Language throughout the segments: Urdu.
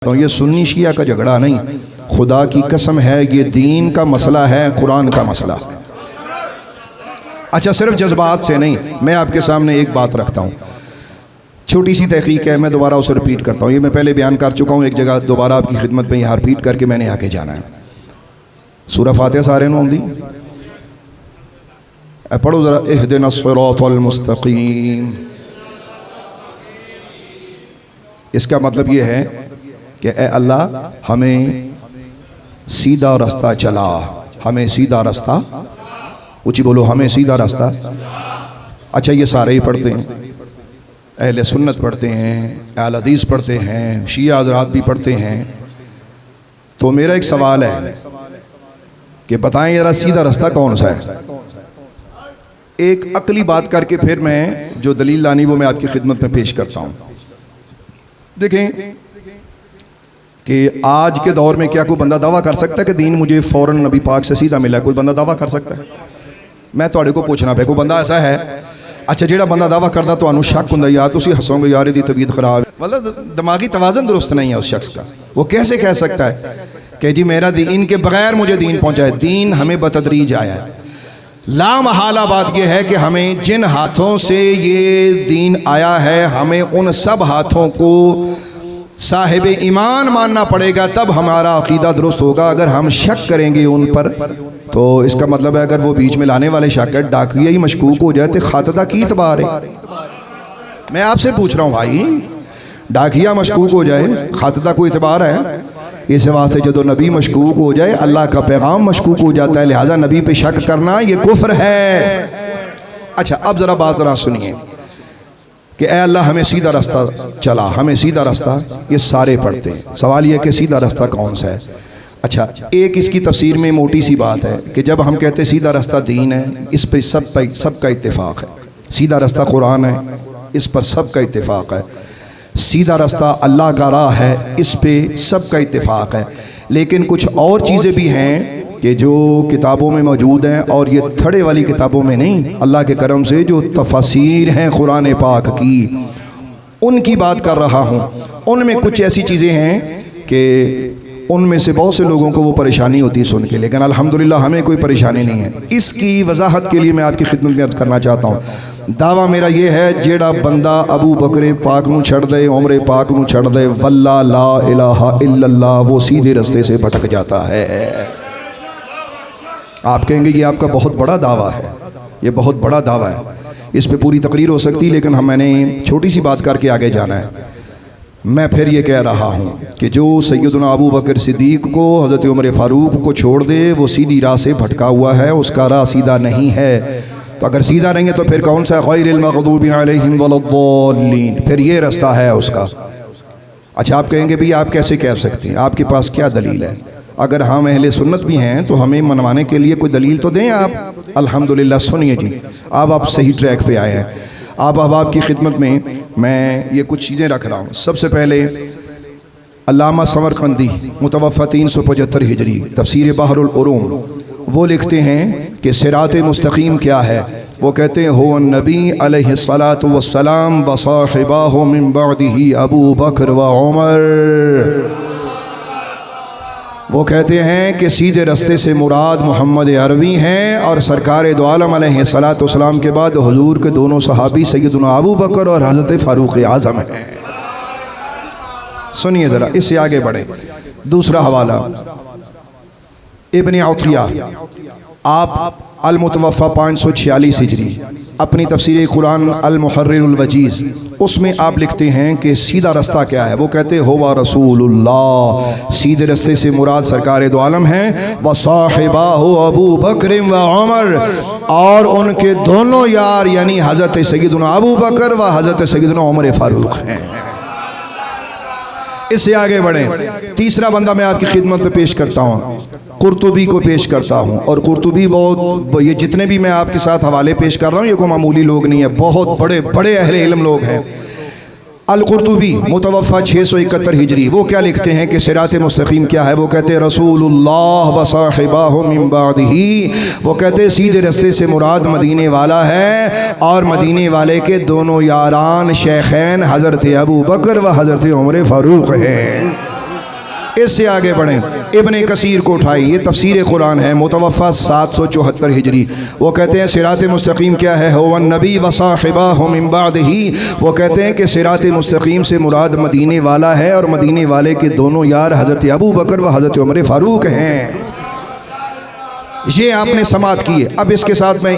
تو یہ سنی شیعہ کا جھگڑا نہیں، خدا کی قسم ہے یہ دین کا مسئلہ ہے، قرآن کا مسئلہ ہے۔ اچھا صرف جذبات سے نہیں، میں آپ کے سامنے ایک بات رکھتا ہوں، چھوٹی سی تحقیق ہے، میں دوبارہ اسے ریپیٹ کرتا ہوں، یہ میں پہلے بیان کر چکا ہوں ایک جگہ، دوبارہ آپ کی خدمت میں یہاں ریپیٹ کر کے میں نے آگے جانا ہے۔ سورہ فاتحہ سارے نوں آندی؟ پڑھو ذرا، اہدنا الصراط المستقیم۔ اس کا مطلب یہ ہے کہ اے اللہ ہمیں سیدھا راستہ چلا، ہمیں سیدھا راستہ، اونچی بولو، ہمیں سیدھا راستہ۔ اچھا یہ سارے ہی پڑھتے ہیں، اہل سنت پڑھتے ہیں، اہل حدیث پڑھتے ہیں، شیعہ حضرات بھی پڑھتے ہیں، تو میرا ایک سوال ہے کہ بتائیں ذرا سیدھا راستہ کون سا ہے؟ ایک عقلی بات کر کے پھر میں جو دلیل لانی وہ میں آپ کی خدمت میں پیش کرتا ہوں۔ دیکھیں کہ آج کے دور میں کیا کوئی بندہ دعویٰ کر سکتا ہے کہ دین مجھے فوراً نبی پاک سے سیدھا ملا ہے؟ کوئی بندہ دعویٰ کر سکتا ہے؟ میں تھوڑے کو پوچھنا پہ کوئی بندہ ایسا ہے؟ اچھا جیڑا بندہ دعویٰ کردا تو انہوں شک ہوں یار تسی ہسو گے یار دی طبیعت خراب ہے، مطلب دماغی توازن درست نہیں ہے اس شخص کا۔ وہ کیسے کہہ سکتا ہے کہ جی میرا دین کے بغیر مجھے دین پہنچا ہے؟ دین ہمیں بتدریج آیا ہے۔ لا محالہ بات یہ ہے کہ ہمیں جن ہاتھوں سے یہ دین آیا ہے ہمیں ان سب ہاتھوں کو صاحب ایمان ماننا پڑے گا، تب ہمارا عقیدہ درست ہوگا۔ اگر ہم شک کریں گے ان پر تو اس کا مطلب ہے اگر وہ بیچ میں لانے والے شک ہے ڈاکیہ ہی مشکوک ہو جائے تو خاطدہ کی اعتبار ہے؟ میں آپ سے پوچھ رہا ہوں بھائی، ڈاکیہ مشکوک ہو جائے خاطدہ کوئی اعتبار ہے؟ اس واسطے جدو نبی مشکوک ہو جائے اللہ کا پیغام مشکوک ہو جاتا ہے، لہٰذا نبی پہ شک کرنا یہ کفر ہے۔ اچھا اب ذرا بات ذرا سنیے کہ اے اللہ ہمیں سیدھا راستہ چلا، ہمیں سیدھا راستہ، یہ سارے پڑھتے ہیں۔ سوال یہ کہ سیدھا راستہ کون سا ہے؟ اچھا ایک اس کی تفسیر میں موٹی سی بات ہے کہ جب ہم کہتے سیدھا راستہ دین ہے، اس پہ سب کا اتفاق ہے۔ سیدھا راستہ قرآن ہے، اس پر سب کا اتفاق ہے۔ سیدھا راستہ اللہ کا راہ ہے، اس پہ سب کا اتفاق ہے۔ لیکن کچھ اور چیزیں بھی ہیں کہ جو کتابوں میں موجود ہیں اور یہ تھڑے والی کتابوں میں نہیں، اللہ کے کرم سے جو تفاسیر ہیں قرآن پاک کی ان کی بات کر رہا ہوں۔ ان میں کچھ ایسی چیزیں ہیں کہ ان میں سے بہت سے لوگوں کو وہ پریشانی ہوتی ہے سن کے، لیکن الحمدللہ ہمیں کوئی پریشانی نہیں ہے۔ اس کی وضاحت کے لیے میں آپ کی خدمت میں عرض کرنا چاہتا ہوں، دعویٰ میرا یہ ہے جیڑا بندہ ابو بکر پاک نو چھڑ دے، عمر پاک نو چھڑ دے، واللہ لا الہ الا اللہ، وہ سیدھے رستے سے بھٹک جاتا ہے۔ آپ کہیں گے یہ آپ کا بہت بڑا دعویٰ ہے، یہ بہت بڑا دعویٰ ہے، اس پہ پوری تقریر ہو سکتی، لیکن میں نے چھوٹی سی بات کر کے آگے جانا ہے۔ میں پھر یہ کہہ رہا ہوں کہ جو سیدنا ابو بکر صدیق کو، حضرت عمر فاروق کو چھوڑ دے وہ سیدھی راہ سے بھٹکا ہوا ہے، اس کا راہ سیدھا نہیں ہے۔ تو اگر سیدھا نہیں ہے تو پھر کون سا؟ غیر المغضوب علیہم ولا الضالین، پھر یہ راستہ ہے اس کا۔ اچھا آپ کہیں گے بھی آپ کیسے کہہ سکتے ہیں، آپ کے پاس کیا دلیل ہے؟ اگر ہم اہل سنت بھی ہیں تو ہمیں منوانے کے لیے کوئی دلیل تو دیں آپ۔ الحمدللہ سنیے جی، اب آپ صحیح ٹریک پہ آئے ہیں۔ اب آپ کی خدمت میں یہ کچھ چیزیں رکھ رہا ہوں۔ سب سے پہلے علامہ سمرقندی متوفہ 375 ہجری، تفسیر بحر العلوم، وہ لکھتے ہیں کہ صراط مستقیم کیا ہے؟ وہ کہتے ہیں ہو النبی علیہ الصلاۃ والسلام وصاحبہ من بعدہ ابو بکر و عمر۔ وہ کہتے ہیں کہ سیدھے رستے سے مراد محمد عربی ہیں اور سرکار دو عالم علیہ الصلاۃ والسلام کے بعد حضور کے دونوں صحابی سیدنا ابو بکر اور حضرت فاروق اعظم ہیں۔ سنیے ذرا، اس سے آگے بڑھیں۔ دوسرا حوالہ ابن عطیہ، آپ المتوفہ 546 ہجری، اپنی تفسیر قرآن المحرر الوجیز، اس میں آپ لکھتے ہیں کہ سیدھا راستہ کیا ہے؟ وہ کہتے ہوا رسول اللہ، سیدھے رستے سے مراد سرکار دو عالم ہیں، وصاحبہ ابو بکر و عمر، اور ان کے دونوں یار یعنی حضرت سیدنا ابو بکر و حضرت سیدنا عمر فاروق ہیں۔ اس سے آگے بڑھیں۔ تیسرا بندہ میں آپ کی خدمت میں پیش کرتا ہوں، قرطبی کو پیش کرتا ہوں، اور قرطبی بہت، یہ جتنے بھی میں آپ کے ساتھ حوالے پیش کر رہا ہوں یہ کوئی معمولی لوگ نہیں ہے، بہت بڑے بڑے اہل علم لوگ ہیں۔ القرطبی متوفہ 671 ہجری، وہ کیا لکھتے ہیں کہ صراط مستقیم کیا ہے؟ وہ کہتے ہیں رسول اللہ وصاحبہ من بعدہ، وہ کہتے ہیں سیدھے رستے سے مراد مدینے والا ہے اور مدینے والے کے دونوں یاران شیخین حضرت ابو بکر و حضرت عمر فاروق ہیں۔ اس سے آگے بڑھیں، ابن کثیر کو اٹھائیں، یہ تفسیر قرآن ہے، متوفہ 774 ہجری۔ وہ کہتے ہیں صراط مستقیم کیا ہے؟ هو النبی وصاحبہ من بعدہ، وہ کہتے ہیں کہ صراط مستقیم سے مراد مدینے والا ہے، اور مدینے والے کے دونوں یار حضرت ابو بکر و حضرت عمر فاروق ہیں۔ یہ آپ نے سماعت کی ہے۔ اب اس کے ساتھ میں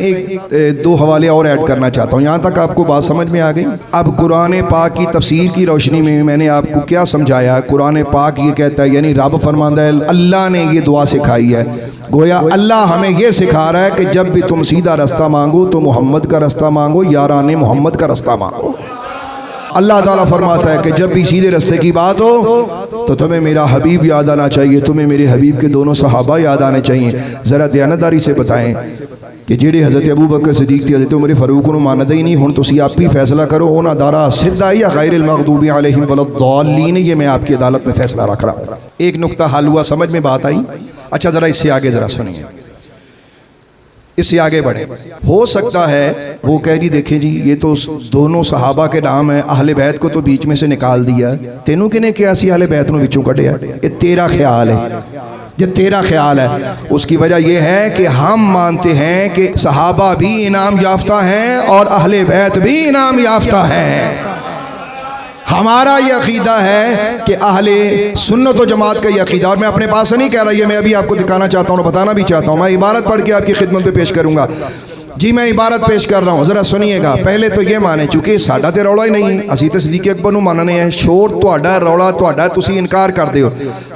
دو حوالے اور ایڈ کرنا چاہتا ہوں، یہاں تک آپ کو بات سمجھ میں آ گئی؟ اب قرآن پاک کی تفسیر کی روشنی میں نے آپ کو کیا سمجھایا؟ قرآن پاک یہ کہتا ہے، یعنی رب فرماتا ہے اللہ نے یہ دعا سکھائی ہے، گویا اللہ ہمیں یہ سکھا رہا ہے کہ جب بھی تم سیدھا رستہ مانگو تو محمد کا رستہ مانگو، یاران محمد کا رستہ مانگو۔ اللہ تعالیٰ فرماتا ہے کہ جب بھی سیدھے رستے کی بات ہو تو تمہیں میرا حبیب یاد آنا چاہیے، تمہیں میرے حبیب کے دونوں صحابہ یاد آنے چاہیے۔ ذرا دیانتداری سے بتائیں کہ جیڑے حضرت ابو بکر صدیق تھی، حضرت عمر فاروق کو مانتے ہی نہیں، ہن تسی آپ ہی فیصلہ کرو اونا دارا سدھا یا غیر المغضوب علیہم ولا الضالین، یہ میں آپ کی عدالت میں فیصلہ رکھ رہا ہوں۔ ایک نقطہ حل ہوا، سمجھ میں بات آئی؟ اچھا ذرا اس سے آگے ذرا سنیے، اس سے آگے بڑھیں۔ ہو سکتا ہے وہ کہہ رہی دیکھیں جی یہ تو دونوں صحابہ کے نام ہیں، اہل بیت کو تو بیچ میں سے نکال دیا، تینوں کنے کیا سی اہل بیت نو بچوں کٹیا؟ یہ تیرا خیال ہے، یہ تیرا خیال ہے۔ اس کی وجہ یہ ہے کہ ہم مانتے ہیں کہ صحابہ بھی انعام یافتہ ہیں اور اہل بیت بھی انعام یافتہ ہیں۔ ہمارا یہ عقیدہ ہے کہ اہل سنت و جماعت کا یہ عقیدہ، اور میں اپنے پاس سے نہیں کہہ رہا، یہ میں ابھی آپ کو دکھانا چاہتا ہوں اور بتانا بھی چاہتا ہوں، میں عبارت پڑھ کے آپ کی خدمت میں پیش کروں گا۔ جی میں عبارت پیش کر رہا ہوں، ذرا سنیے گا۔ پہلے تو یہ مانیں چونکہ ساڈا تے رولا ہی نہیں، اسی تے صدیق اکبر نو ماننے ہیں، شور تہاڈا رولا تہاڈا، تسی انکار کر دیو،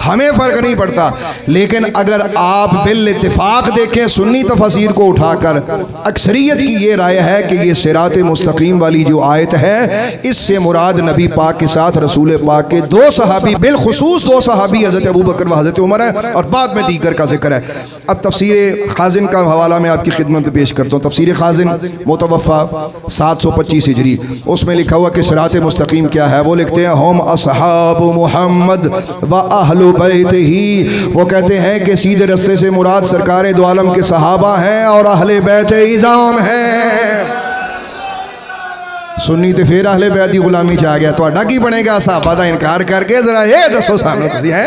ہمیں فرق نہیں پڑتا۔ لیکن اگر آپ بالاتفاق دیکھیں سنی تفاسیر کو اٹھا کر، اکثریت کی یہ رائے ہے کہ یہ صراط مستقیم والی جو آیت ہے اس سے مراد نبی پاک کے ساتھ رسول پاک کے دو صحابی، بالخصوص دو صحابی حضرت ابو بکر و حضرت عمر ہے، اور بعد میں دیگر کا ذکر ہے۔ اب تفسیر خازن کا حوالہ میں آپ کی خدمت میں پیش کرتا ہوں، تفسیر خازن متوفہ 725 ہجری، اس میں لکھا ہوا کہ صراط مستقیم کیا ہے؟ وہ لکھتے ہیں ہم اصحاب محمد و اہل بیت ہی، وہ کہتے ہیں کہ سیدھے رستے سے مراد سرکار دو عالم کے صحابہ ہیں اور اہل بیت اعظام ہیں۔ سنی تے پھر اہل بیت دی غلامی چ آ گیا، تہاڈا کی بنے گا صحابہ دا انکار کر کے؟ ذرا یہ دسو سامنے تسی ہے